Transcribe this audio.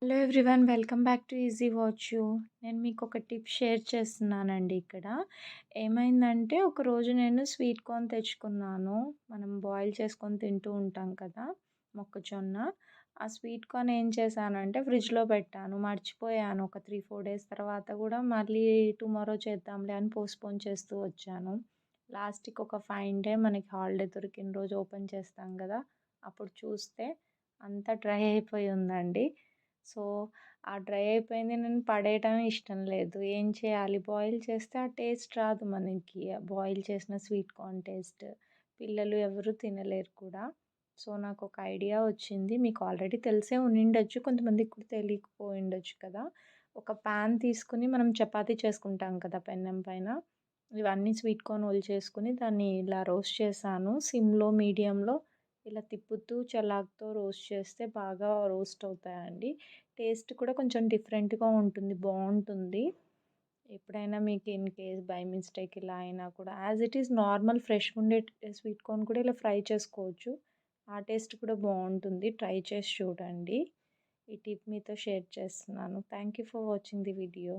Hello everyone, welcome back to easy వాచెw. నేను మీకు ఒక టిప్ షేర్ చేస్తున్నానండి ఇక్కడ. ఏమైందంటే ఒకరోజు నేను స్వీట్ కార్న్ తెచ్చుకున్నాను. మనం బాయిల్ చేసుకొని తింటూ ఉంటాం కదా, మొక్కజొన్న. ఆ స్వీట్ కార్న్ ఏం చేశానంటే ఫ్రిడ్జ్లో పెట్టాను, మర్చిపోయాను. ఒక 3-4 డేస్ తర్వాత కూడా మళ్ళీ టుమారో చేద్దాంలే అని పోస్ట్పోన్ చేస్తూ వచ్చాను. లాస్ట్కి ఒక ఫైన్ డే మనకి హాలిడే దొరికిన రోజు ఓపెన్ చేస్తాం కదా, అప్పుడు చూస్తే అంతా డ్రై అయిపోయి ఉందండి. సో, ఆ డ్రై అయిపోయింది. నేను పడేయటం ఇష్టం లేదు. ఏం చేయాలి? బాయిల్ చేస్తే ఆ టేస్ట్ రాదు మనకి. బాయిల్ చేసిన స్వీట్ కార్న్ టేస్ట్. పిల్లలు ఎవరు తినలేరు కూడా. సో, నాకొక ఐడియా వచ్చింది. మీకు ఆల్రెడీ తెలిసే ఉండిండొచ్చు. కొంతమందికి కూడా తెలియకపోయిండొచ్చు కదా. ఒక పాన్ తీసుకొని మనం చపాతీ చేసుకుంటాం కదా పెనం పైన. ఇవన్నీ స్వీట్ కార్న్ ఒలిచేసుకొని దాన్ని ఇలా రోస్ట్ చేశాను. సిమ్‌లో, మీడియంలో ఇలా తిప్పుతూ చలాకుతో రోస్ట్ చేస్తే బాగా రోస్ట్ అవుతాయండి. టేస్ట్ కూడా కొంచెం డిఫరెంట్‌గా ఉంటుంది. బావుంటుంది. ఎప్పుడైనా మీకు ఇన్ కేస్ బై మిస్టేక్ ఇలా అయినా కూడా యాజ్ ఇట్ ఈజ్ నార్మల్ ఫ్రెష్‌గా ఉండే స్వీట్ కార్న్ కూడా ఇలా ఫ్రై చేసుకోవచ్చు. ఆ టేస్ట్ కూడా బావుంటుంది. ట్రై చేసి చూడండి. ఈ టిప్ మీతో షేర్ చేస్తున్నాను. Thank you for watching the video.